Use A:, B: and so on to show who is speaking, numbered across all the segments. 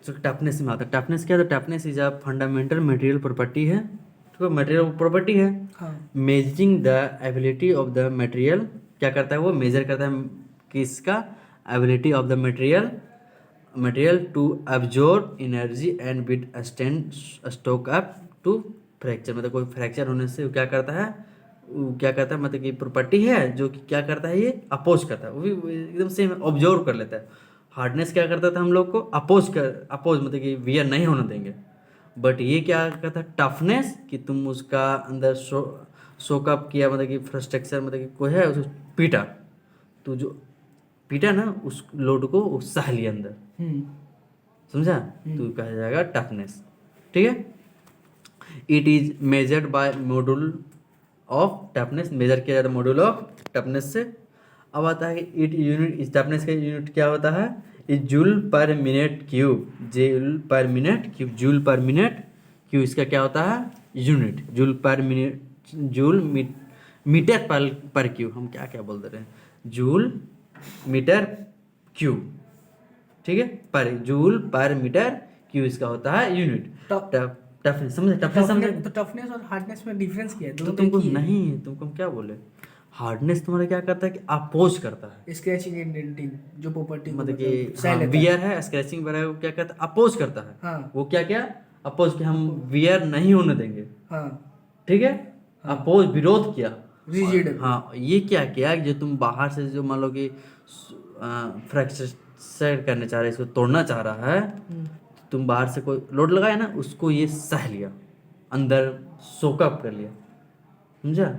A: तो टफनेस में आता है। टफनेस क्या है? तो toughness is a fundamental material property है, तो मटेरियल प्रॉपर्टी है।
B: हाँ।
A: Measuring the ability of the material, क्या करता है वो? मेजर करता है किसका? Ability of the material to absorb energy and withstand stoke up to fracture. मतलब कोई फ्रैक्चर होने से वो क्या करता है? वो क्या करता है, मतलब कि प्रॉपर्टी है जो कि क्या करता है, ये अपोज करता है, वो भी एकदम सेम ऑब्जर्व कर लेता है। हार्डनेस क्या करता था हम लोग को? अपोज मतलब कि वियर नहीं होने देंगे। बट ये क्या करता है? टफनेस, कि तुम उसका अंदर सोकअप किया, मतलब कि फ्रस्ट्रक्चर, मतलब कि कोई है उसको पीटा, तो जो पीटा ना उस लोड को वो सह लिया अंदर, समझा? तो कहा जाएगा टफनेस। ठीक है। It is measured by module of toughness, measure किया जाता है मॉड्यूल ऑफ टफनेस से। अब आता है कि इट यूनिट, इस टफनेस का यूनिट क्या होता है? Is joule per minute cube, joule per minute cube, joule per minute cube, इसका क्या होता है? Unit. Joule per minute, joule metre per cube, हम क्या क्या बोल दे रहे हैं, जूल मीटर क्यूब। ठीक है, पर जूल पर मीटर क्यूब इसका होता है यूनिट। टफनेस समझे? टफनेस समझे?
B: तो टफनेस और हार्डनेस में डिफरेंस क्या है?
A: तो
B: दोनों तो एक
A: तुमको
B: ही है।
A: नहीं, तुमको हम क्या बोले? हार्डनेस तुम्हारा क्या करता है कि अपोज करता है,
B: स्क्रैचिंग एंड डेंटिंग जो प्रॉपर्टी को
A: मतलब
B: मतलब
A: कि
B: सह
A: हाँ
B: लेता है।
A: वियर है, स्क्रैचिंग वगैरह को क्या करता है? अपोज करता है।
B: हाँ।
A: वो क्या क्या? अपोज, कि हम वियर नहीं होने देंगे।
B: हाँ।
A: ठीक है।
B: हाँ।
A: अपोज, विरोध किया।
B: रिजिड है
A: और
B: पूरा।
A: हाँ, ये क्या किया कि जो तुम बाहर से जो मान लो कि फ्रैक्चर करने चाह रहे, इसको तोड़ना चाह रहा है, तुम बाहर से कोई लोड लगाया ना, उसको ये सह लिया, अंदर सोकअप कर लिया, समझा?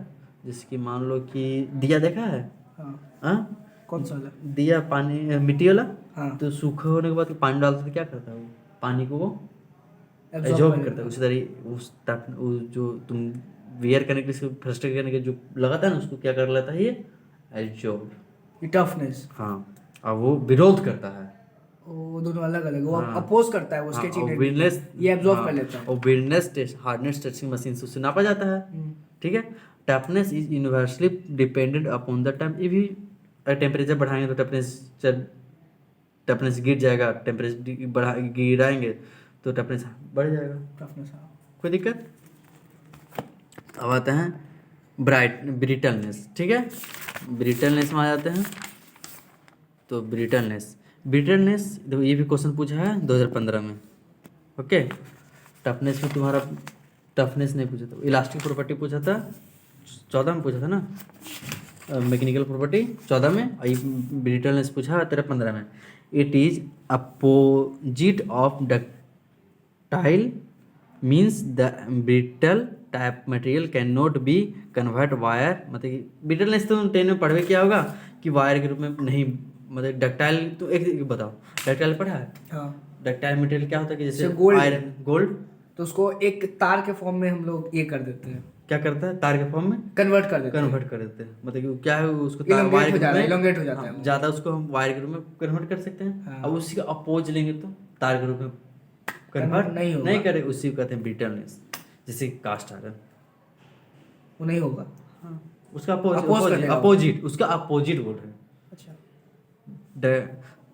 A: जैसे कि मान लो कि दिया देखा है?
B: हाँ।
A: हाँ,
B: कौन सा वाला?
A: दिया पानी मिट्टी वाला।
B: हाँ।
A: तो सूखे होने के बाद पानी डालते तो क्या करता है वो? पानी को वो
B: एब्जॉर्ब कर
A: एब्जॉर्ब करता
B: लेता
A: है।
B: है।
A: उसी तरह वो जो तुम वियर करने के लिए फ्रस्ट्रेट करने के जो लगाता है ना, उसको क्या कर लेता है ये? एब्जॉर्ब।
B: ये टफनेस।
A: हाँ। और वो विरोध करता है।
B: वो दोनों अलग अलग है। वो
A: हाँ।
B: अपोज करता है, वो
A: हाँ,
B: स्केचिंग
A: और
B: डेंटिंग को।
A: विटनेस।
B: ये एब्जॉर्ब
A: हाँ,
B: कर लेता है।
A: और witness test, hardness testing machine से उससे नापा जाता है। ठीक है। Toughness is universally dependent upon the time. ये भी टेम्परेचर बढ़ाएंगे तो टफनेस गिर जाएगा, टेम्परेचर गिराएंगे तो टफनेस बढ़ जाएगा।
B: टफनेस। हाँ।
A: कोई दिक्कत? अब आते हैं ब्रिटलनेस। ठीक है, ब्रिटलनेस में आ जाते हैं। तो ब्रिटलनेस देखो, ये भी क्वेश्चन पूछा है 2015 में। ओके। टफनेस में तुम्हारा टफनेस नहीं पूछा था, इलास्टिक प्रॉपर्टी पूछा था 14 में, पूछा था ना, मैकेनिकल प्रॉपर्टी 14 में, और ब्रिटलनेस पूछा है तेरा 15 में। It is opposite of ductile, means the brittle type material can not be convert wire, मतलब कि ब्रिटलनेस तो 10 में पढ़ में क्या होगा कि वायर के रूप में नहीं, मतलब डक्टाइल। तो एक बताओ, डक्टाइल पढ़ा है?
B: हाँ।
A: डक्टाइल मटेरियल क्या होता है कि जैसे
B: गोल्ड।
A: आयरन, गोल्ड,
B: तो उसको एक तार के फॉर्म में हम लोग ये कर देते हैं,
A: क्या करता है? तार के फॉर्म में
B: कन्वर्ट कर देते हैं।
A: कन्वर्ट कर देते हैं, मतलब कि क्या है उसको वायर
B: इलोंगेट
A: के
B: हो
A: रूप
B: जाता है,
A: में,
B: इलोंगेट हो जाता है
A: हाँ,
B: वो।
A: ज़्यादा उसको हम वायर के रूप में कन्वर्ट कर सकते हैं।
B: हाँ।
A: अब उसी का अपोज लेंगे तो तार के रूप में
B: कन्वर्ट
A: कन्वर्ट
B: नहीं होगा।
A: नहीं करे, उसी को कहते हैं ब्रिटलनेस। जैसे कास्ट आयरन,
B: वो नहीं होगा।
A: हाँ, उसका
B: Oppose कर देगा वो।
A: अपोजिट, उसका अपोजिट बोल रहे हैं।
B: अच्छा।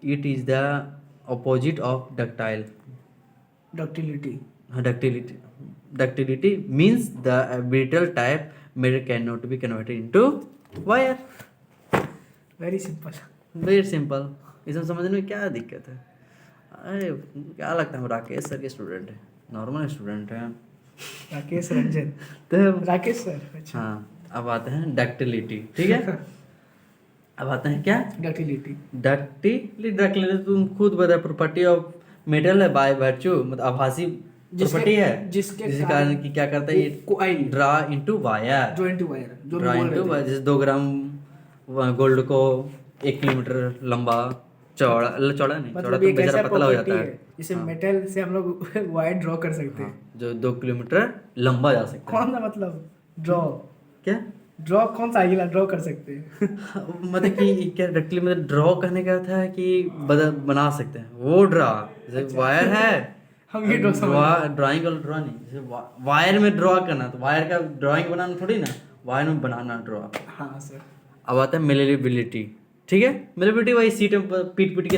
A: It is the opposite of ductile.
B: Ductility.
A: Ductility means the brittle type metal cannot be converted into wire.
B: Very simple.
A: Very simple. इसमें समझने में क्या दिक्कत है? अरे क्या लगता है, हम राकेश सर के स्टूडेंट हैं, नॉर्मल स्टूडेंट हैं।
B: राकेश रंजन।
A: तो
B: राकेश सर। अच्छा।
A: हाँ, अब आते हैं डक्टिलिटी। ठीक है। अब आते हैं क्या?
B: डक्टिलिटी।
A: डक्टिलिटी तुम खुद बता, प्रॉपर्टी ऑफ मेटल है बाय वर्च्यू, मतलब आभासी प्रॉपर्टी है,
B: जिसके
A: जिसके कारण कि क्या करता है ये?
B: कोई
A: ड्रा इनटू वायर,
B: जो इनटू वायर जो
A: ड्रा
B: भी बोल
A: इनटू
B: रहे
A: वायर।
B: थे।
A: जैसे 2 ग्राम गोल्ड को 1 किलोमीटर लंबा, चौड़ा चौड़ा नहीं, चौड़ा
B: मतलब
A: तो
B: ये एक
A: बेचारा
B: ऐसा
A: पतला हो
B: प्रॉपर्टी
A: जाता
B: है
A: है।
B: जिसे
A: हाँ,
B: मेटल से हम लोग वायर ड्रॉ कर सकते
A: हाँ,
B: हैं।
A: जो 2 किलोमीटर लंबा जा सकता है।
B: कौन सा मतलब ड्रॉ?
A: क्या?
B: ड्रॉ कौन सा अगला ड्रॉ कर सकते हैं?
A: मतलब कि क्या डायरेक्टली, मतलब ड्रॉ करने का अर्थ है कि बना सकते हैं वो ड्रा। जैसे
B: अच्छा।
A: वायर है,
B: हम ये ड्रॉ समझ रहे हैं।
A: ड्राइंग वाला ड्रॉ नहीं, जैसे वायर में ड्रॉ करना, तो वायर का ड्राइंग बनाना थोड़ी ना, वायर में बनाना ड्रॉ।
B: हाँ सर।
A: अब आता है मेलेबिलिटी। ठीक है, मेलेबिलिटी वही सीट में पीट पीट के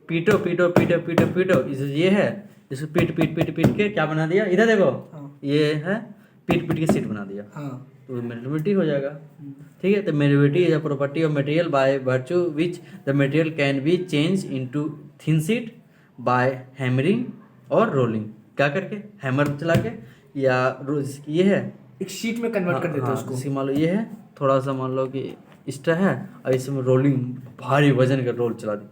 A: पीटो पीटो पीटो पीटो पीटो, ये है, इसको पीट पीट पीट पीट के क्या बना दिया, इधर देखो,
B: हाँ
A: ये है, पीट पीट के सीट बना दिया,
B: हाँ
A: तो मेल्टिबिलिटी हो जाएगा। ठीक है, तो malleability is a property of material by virtue which the material can be change into thin sheet by hammering और रोलिंग। क्या करके, हैमर चला के, या ये है,
B: एक शीट में कन्वर्ट कर देते हैं उसको।
A: जैसे मान लो ये है, थोड़ा सा मान लो कि एक्स्ट्रा है, और इसमें रोलिंग भारी वजन का रोल चला दी।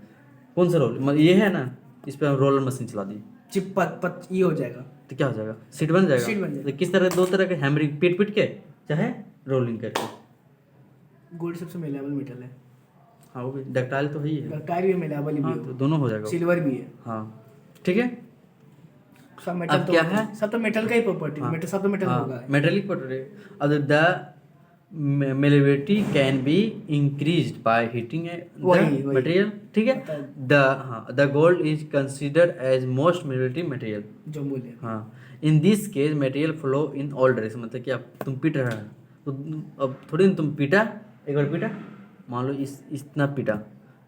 A: कौन सा रोल, मतलब ये है ना, इस पर हम रोलर मशीन चला दी,
B: चिप पत पत ये हो जाएगा।
A: तो क्या हो जाएगा, सीट बन जाएगा।
B: सीट बन जाएगा।
A: तो किस तरह, दो तरह के हैमरिंग, पीट पीट के चाहे रोलिंग करके।
B: गोल्ड सबसे मेलेबल मेटल है,
A: हाँ वो भी डक्टाइल तो है ही है,
B: डक्टाइल भी मेलेबल ही
A: हाँ,
B: भी
A: तो
B: है,
A: दोनों हो जाएगा।
B: सिल्वर भी है।
A: हाँ ठीक है।
B: सब मेटल
A: अब
B: तो
A: क्या
B: होता
A: है?
B: सब तो मेटल का ही प्रॉपर्टी,
A: हाँ,
B: मेटल सब तो मेटल होगा।
A: Metallic property. अब the malleability can be increased by heating
B: वही।
A: मटेरियल। ठीक है, the gold is considered as most malleability material.
B: जो बोले
A: हाँ, in this case material flow in all direction, मतलब कि अब तुम पीट रहा है, तो अब थोड़ी ना तुम पीटा, एक बार पीटा, मान लो इतना पीटा,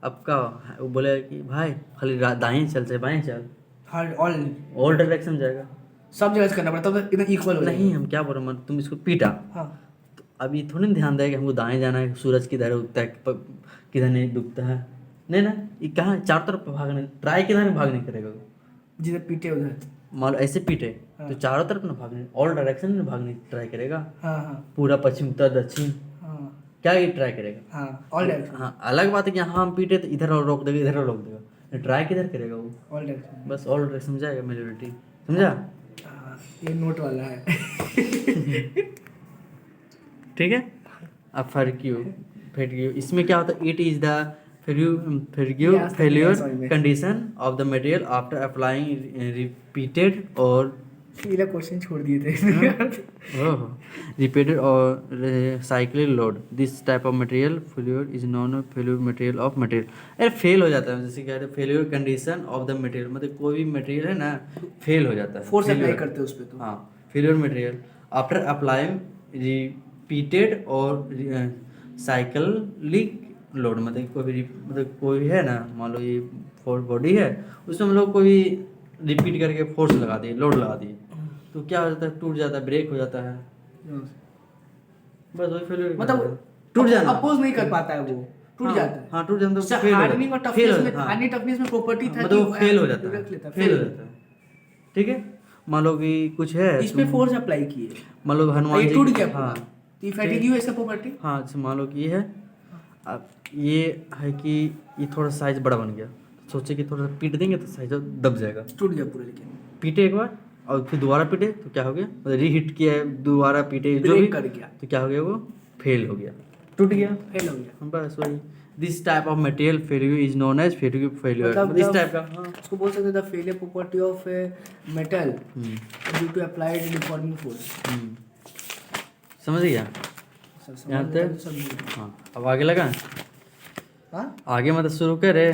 A: अब क्या, वो बोले कि भाई खाली दाएं चल चाहे बाएं चल,
B: हर
A: ऑल डायरेक्शन में जाएगा।
B: सब जगह से करना पड़ता है, एकदम इक्वल हो
A: नहीं, हम क्या बोल रहे हैं, तुम इसको पीटा,
B: हाँ
A: तो अब ये थोड़ी ना ध्यान देगा कि हमको दाएं जाना है, सूरज किधर उगता है, किधर नहीं डूबता है, नहीं ना, ये कहाँ चारों तरफ भागने, ट्राई किधर भागने करेगा वो।
B: जिधर पीटे उधर।
A: मान लो ऐसे पीटे,
B: हाँ।
A: तो चारों तरफ ना भागने, ऑल डायरेक्शन में भागने की ट्राई करेगा,
B: हाँ हाँ
A: पूरा पश्चिम उत्तर दक्षिण,
B: हाँ
A: क्या ये ट्राई करेगा।
B: हाँ ऑल डायरेक्शन।
A: हाँ, अलग बात है कि हाँ हम पीटे तो इधर और रोक देगा, इधर और रोक देगा, ट्राई किधर करेगा वो,
B: ऑल डायरेक्शन।
A: बस ऑल डायरेक्शन में जाएगा मेजोरिटी, समझा।
B: हाँ, ये नोट वाला है।
A: ठीक है, अब फर्ग्यू इसमें क्या होता है, it is the failure condition of the material after applying repeated और
B: सीधा क्वेश्चन छोड़ दिए थे।
A: repeated or cyclic load. This type of material failure is known as failure material of material. अरे फेल हो जाता है, जैसे कहते हैं failure condition of the material, मतलब कोई भी मटेरियल है ना फेल हो जाता है,
B: फोर्स अप्लाई करते हैं उस पे तो।
A: हाँ, failure material after applying repeated और साइक्लिक लोड, मतलब कोई भी, मतलब कोई है ना, मान लो ये फोर्स बॉडी है, उसमें हम लोग कोई रिपीट करके फोर्स लगा दिए, लोड लगा दिए, तो क्या हो जाता है, टूट जाता है, ब्रेक हो जाता है, बस वही फेल्यूर,
B: मतलब
A: टूट जाना,
B: अपोज नहीं कर पाता है वो, टूट जाता है।
A: हाँ टूट जाता
B: अच्छा,
A: है, फेल हो
B: हार्डनिंग और
A: जाता है,
B: टफनेस में, हार्डनिंग टफनेस में प्रॉपर्टी था
A: मतलब वो
B: कि
A: फेल हो जाता
B: रख लेता
A: है, फेल हो जाता है। ठीक है, मान लो कि कुछ है,
B: इस पे फोर्स अप्लाई किए,
A: मान लो हनुमान
B: ये
A: जी,
B: टूट गया
A: हाँ,
B: तो इफ आई गिव ऐसा प्रॉपर्टी।
A: हाँ जैसे मान लो कि ये है, अब ये है कि ये थोड़ा साइज बड़ा बन गया, सोचे कि थोड़ा सा पीट देंगे तो साइज दब जाएगा,
B: टूट गया पूरा, लेकिन
A: पीटे एक बार और फिर दोबारा पीटे तो क्या हो गया, मतलब रीहीट किया है, दोबारा पीटे जो भी
B: ब्रेक कर गया
A: तो क्या हो गया, वो फेल हो गया, टूट गया,
B: फेल हो गया।
A: बस वही। This type of material failure is known as failure,
B: मतलब
A: इस टाइप का, हाँ।
B: उसको बोल सकते हैं the failure property of metal due to applied deforming force.
A: समझ गया यहाँ तक, हाँ। अब आगे लगा,
B: हाँ
A: आगे मतलब शुरू करे,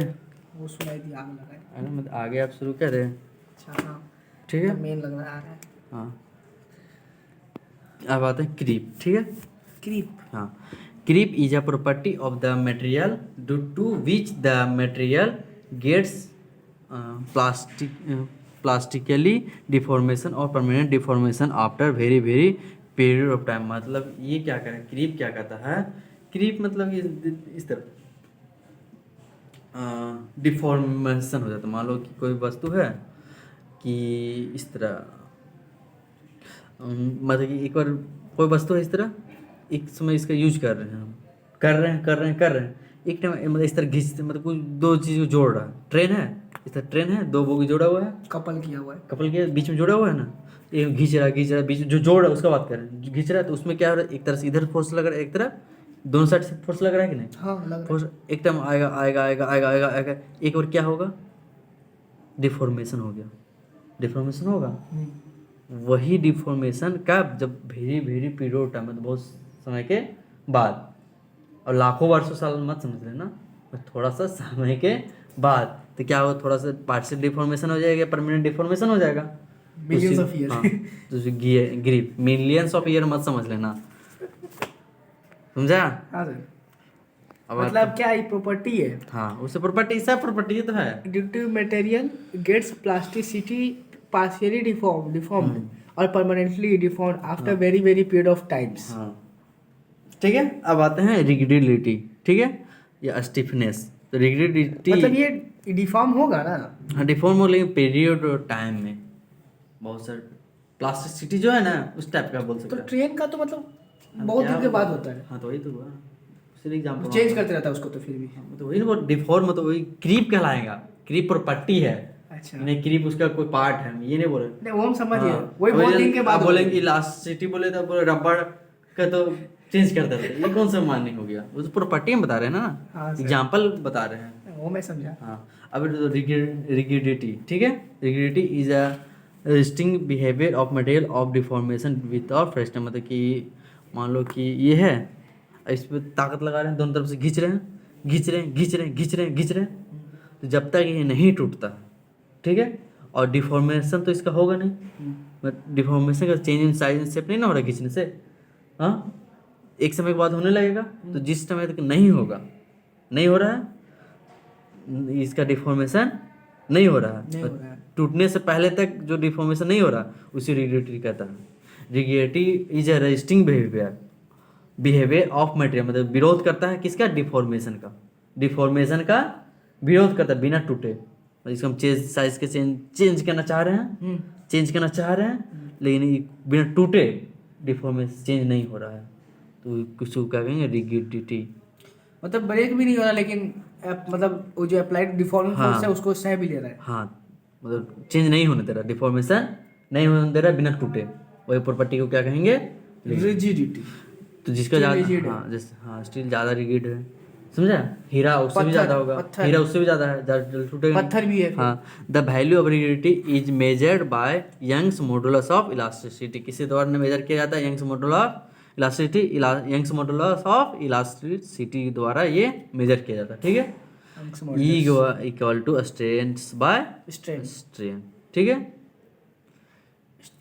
B: वो सुनाई दी, आग लगा है।
A: अरे मतलब आगे आप शुरू करें,
B: अच्छा हाँ,
A: ठीक है,
B: मेन लग रहा है।
A: हाँ। अब आते हैं क्रीप, ठीक है,
B: क्रीप।
A: हाँ, creep is a property of the material due to which the material gets plastically deformation और permanent deformation after very very period of time. मतलब ये क्या करें, क्रीप क्या कहता है, क्रीप मतलब इस तरह डिफॉर्मेशन हो जाता है। मान लो कि कोई वस्तु है कि इस तरह, मतलब कि एक बार कोई वस्तु है इस तरह, एक समय इसका यूज कर रहे हैं हम, कर रहे हैं, एक टाइम मतलब इस तरह घिस, मतलब कुछ दो चीज़ को जोड़ रहा है, ट्रेन है, इस तरह ट्रेन है, दो बोगी जोड़ा हुआ है,
B: कपल किया हुआ है,
A: कपल के बीच में जोड़ा हुआ है ना, एक घिंच रहा बीच में जो जोड़ रहा है उसका बात करें, घिंच रहा है तो उसमें क्या हो रहा है, एक तरह से इधर फोर्स लग रहा है, एक तरह दोनों साइड से फोर्स लग रहा है कि नहीं,
B: हाँ लग रहा
A: फोर्स एक टाइम आएगा, एक और क्या होगा, डिफॉर्मेशन हो गया, डिफॉर्मेशन होगा।
B: है।
A: वही डिफॉर्मेशन का जब very very period of time, बहुत समय के बाद, और लाखों वर्षों साल मत समझ लेना, थोड़ा सा समय के बाद, तो क्या होगा, थोड़ा सा पार्शियल डिफॉर्मेशन हो जाएगा, परमानेंट डिफॉर्मेशन हो जाएगा,
B: मिलियंस ऑफ ईयर।
A: हाँ, तो ग्रीप मिलियंस ऑफ ईयर मत समझ लेना, समझा।
B: हाँ सर।
A: अब
B: मतलब क्या ये प्रॉपर्टी है?
A: हाँ, उससे प्रॉपर्टी, सब प्रॉपर्टी तो है।
B: Due to material gets plasticity partially deformed और permanently deformed after very very period of times.
A: हाँ, ठीक है। अब आते हैं रिगिडिलिटी, ठीक है, या स्टिफनेस। तो रिगिडिलिटी
B: मतलब ये डिफॉर्म होगा ना?
A: हाँ डिफॉर्म हो, लेकिन पीरियड और टाइम में बहुत सारे प्लास्टिसिटी जो है ना उस टाइप का बोल
B: तो
A: सकते हैं।
B: ट्रेन का तो मतलब
A: हाँ,
B: बहुत
A: क्या
B: दिन के
A: बोल-
B: बाद होता है,
A: हाँ तो वही तो हुआ, उसी एग्जाम्पल
B: चेंज करते रहता है उसको तो फिर भी।
A: तो वही ना, वो डिफॉर्म तो वही क्रीप कहलाएगा। क्रीप प्रॉपर्टी है,
B: अच्छा,
A: नहीं क्रीप उसका कोई पार्ट है, ये नहीं बोले।
B: नहीं वो हम समझ गए,
A: हाँ,
B: वही बहुत दिन के बाद
A: आप
B: होता है।
A: बोलेंगे इलास्टिसिटी बोले तो पूरा रबड़ का तो चेंज करते रहते हैं, ये कौन सा मान्य हो गया? वो तो प्रॉपर्टी हम बता रहे हैं ना,
B: हाँ सर।
A: एग्जाम्पल बता रहे हैं।
B: वो मैं समझा।
A: हाँ, अब रिगिडिटी, ठीक है। Rigidity is a resting behaviour of material of deformation without fraction, मतलब कि मान लो कि ये है, इस पर ताकत लगा रहे हैं, दोनों तरफ से खींच रहे हैं, खींच रहे हैं, खींच रहे हैं, खींच रहे हैं, खींच रहे हैं, तो जब तक ये नहीं टूटता, ठीक है, और डिफॉर्मेशन तो इसका होगा नहीं, डिफॉर्मेशन का change in size and shape नहीं ना हो रहा खींचने से, हाँ, एक समय के बाद होने लगेगा। तो जिस समय तक नहीं होगा, नहीं हो रहा है, इसका डिफॉर्मेशन नहीं हो रहा
B: नहीं
A: है,
B: हो रहा है।
A: टूटने से पहले तक जो डिफॉर्मेशन नहीं हो रहा उसी रिगिडिटी कहता है। Rigidity is a resisting behaviour of material, मतलब विरोध करता है किसका? डिफॉर्मेशन का। डिफॉर्मेशन का विरोध करता है बिना टूटे, मतलब इसको हम चेंज साइज के चेंज करना चाह रहे हैं, चेंज करना चाह रहे हैं, लेकिन ये बिना टूटे डिफॉर्मेशन चेंज नहीं हो रहा है, तो कुछ को क्या कहेंगे? रिगिडिटी।
B: मतलब ब्रेक भी नहीं हो रहा, लेकिन मतलब वो जो अप्लाइड डिफॉर्मिंग
A: हाँ।
B: फोर्स है उसको सह भी ले रहा है।
A: हाँ, मतलब चेंज नहीं होने दे रहा, डिफॉर्मेशन नहीं होने दे रहा बिना टूटे, वही प्रॉपर्टी को क्या कहेंगे?
B: रिजिडिटी।
A: तो जिसका
B: Steel
A: ज़्यादा,
B: rigid है।
A: हाँ जैसे, हाँ स्टील ज़्यादा रिगिड है, समझा? हीरा उससे भी
B: पत्थर-
A: ज़्यादा होगा,
B: पत्थर।
A: हीरा उससे भी ज़्यादा है, ज़्यादा जल्दी टूटेगा नहीं।
B: पत्थर भी है फिर।
A: हाँ, the value of rigidity is measured by Young's modulus of elasticity, किसी द्वारा ने मेजर किया जाता है? Young's modulus of elasticity, Young's modulus of elasticity द्वारा ये मेजर किया जाता है, ठीक है। E equal to strain by
B: strain.
A: Strain, ठीक है।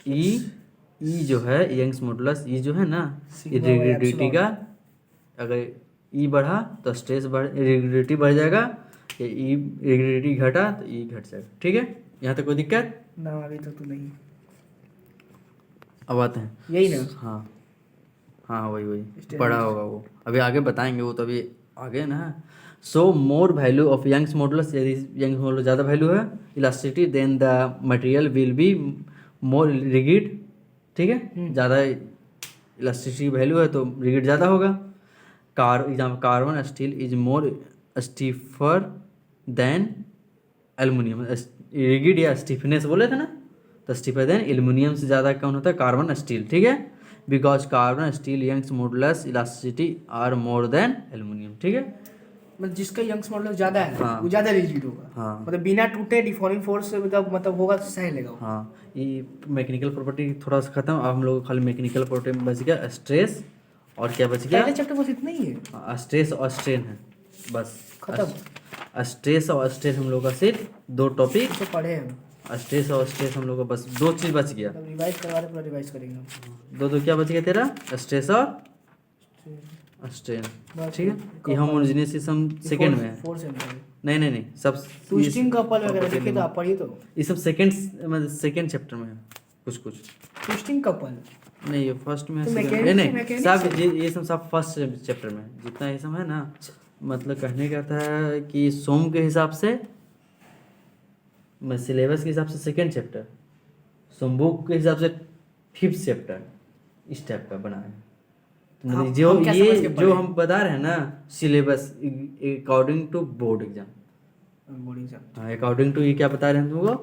A: ई जो है यंग्स मॉडुलस, ई जो है ना, ये
B: Sigma by
A: रिगिडिटी
B: epsilon।
A: का, अगर ई बढ़ा तो स्ट्रेस बढ़, रिगिडिटी बढ़ जाएगा, या ई रिगिडिटी घटा तो ई घट जाएगा, ठीक है। यहाँ तक कोई दिक्कत?
B: ना अभी तक तो नहीं।
A: अब आते हैं,
B: यही ना?
A: हाँ हाँ वही वही
B: Stress
A: पढ़ा होगा वो, अभी आगे बताएंगे, वो तो अभी आगे ना। So more value of Young's modulus, यदि यंग्स मॉडुलस ज़्यादा वैल्यू है elasticity, then the material will be more rigid, ठीक है। ज़्यादा इलास्टिसिटी वैल्यू है तो रिगिड ज़्यादा होगा। Carbon steel is more stiffer than aluminium, rigid या स्टीफनेस बोले थे ना, तो स्टीफर देन एल्युमिनियम से ज़्यादा कौन होता है? कार्बन स्टील, ठीक है। Because carbon steel Young's modulus elasticity are more than aluminium, ठीक है।
B: मतलब जिसका यंग्स मॉडुलस ज्यादा है
A: हाँ।
B: वो ज्यादा रिजिड होगा।
A: हाँ।
B: मतलब बिना टूटे डिफॉर्मिंग फोर्स से मतलब होगा तो सह लेगा वो।
A: हाँ, ये मैकेनिकल प्रॉपर्टी थोड़ा सा खत्म, अब हम लोग खाली मैकेनिकल प्रॉपर्टी में बच गया स्ट्रेस, और क्या बच गया?
B: पहले चैप्टर बस इतना ही है।
A: हाँ, स्ट्रेस और स्ट्रेन है बस,
B: खत्म।
A: स्ट्रेस और स्ट्रेन हम लोग का सिर्फ दो टॉपिक,
B: तो पढ़े हम,
A: स्ट्रेस और स्ट्रेस हम लोग का बस दो चीज़ बच गया।
B: मतलब रिवाइज करवा रहे पूरा रिवाइज करेंगे हम।
A: दो क्या बच गया तेरा? स्ट्रेस और स्ट्रेन, ठीक है। ये होमोजेनियस हम सेकंड में है।
B: फोर्स है।
A: नहीं नहीं नहीं, सब
B: ट्विस्टिंग कपल वगैरह देखे तो आप पढ़िए तो।
A: ये सब सेकंड, मतलब सेकंड चैप्टर में है कुछ कुछ,
B: ट्विस्टिंग कपल
A: नहीं ये फर्स्ट में है,
B: तो
A: second-
B: mechanics-
A: नहीं
B: mechanics
A: सब ये सब फर्स्ट चैप्टर में है, जितना ये सब है ना, मतलब कहने का था कि सोम के हिसाब से, सिलेबस के हिसाब से सेकंड चैप्टर, सोमबुक के हिसाब से फिफ्थ चैप्टर, इस टाइप का बना है। तो मतलब
B: हम
A: जो
B: क्या
A: ये
B: समझ के
A: जो
B: पढ़े?
A: हम बता रहे हैं ना syllabus according to board exam,
B: board exam
A: हाँ अकॉर्डिंग टू ये क्या बता रहे हैं तुमको?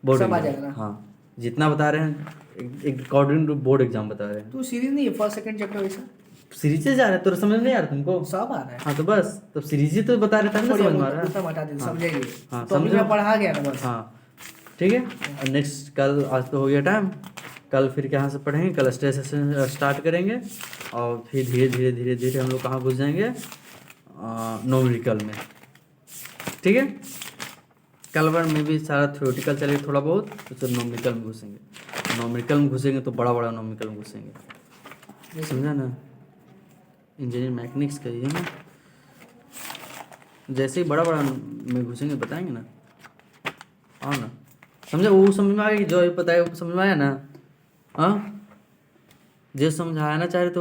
A: बोर्ड
B: सब आ
A: एग्जाम,
B: जाएगा ना?
A: हाँ जितना बता रहे हैं अकॉर्डिंग टू बोर्ड एग्जाम बता रहे हैं।
B: तो सीरीज नहीं है फर्स्ट सेकंड चैप्टर वैसा?
A: सीरीज से जा रहा है तो समझ नहीं आ रहा तुमको?
B: सब आ रहा है।
A: हाँ तो बस, तब सीरीज ही तो बता रहे थे ना, समझ में आ रहा है।
B: उतना हटा दे
A: हाँ।
B: समझेंगे।
A: हाँ,
B: तो अभी
A: समझो।
B: मैं पढ़ा गया ना बस।
A: हाँ ठीक है, और नेक्स्ट कल, आज तो हो गया टाइम, कल फिर कहाँ से पढ़ेंगे? कल स्ट्रेस से स्टार्ट करेंगे, और फिर धीरे धीरे धीरे धीरे हम लोग कहाँ घुस जाएंगे? न्यूमेरिकल में, ठीक है। कल बार में भी सारा थ्योरेटिकल चलेगा थोड़ा बहुत, तो फिर न्यूमेरिकल में घुसेंगे। न्यूमेरिकल में घुसेंगे तो बड़ा बड़ा न्यूमेरिकल में घुसेंगे, समझा ना? इंजीनियरिंग मैकेनिक्स का ही है ना, जैसे ही बड़ा बड़ा में घुसेंगे बताएंगे ना। हाँ ना, समझे? वो समझ में आ गई जो ये पता है, वो समझ में आया ना? हाँ, जो समझाया ना चाह रहे तो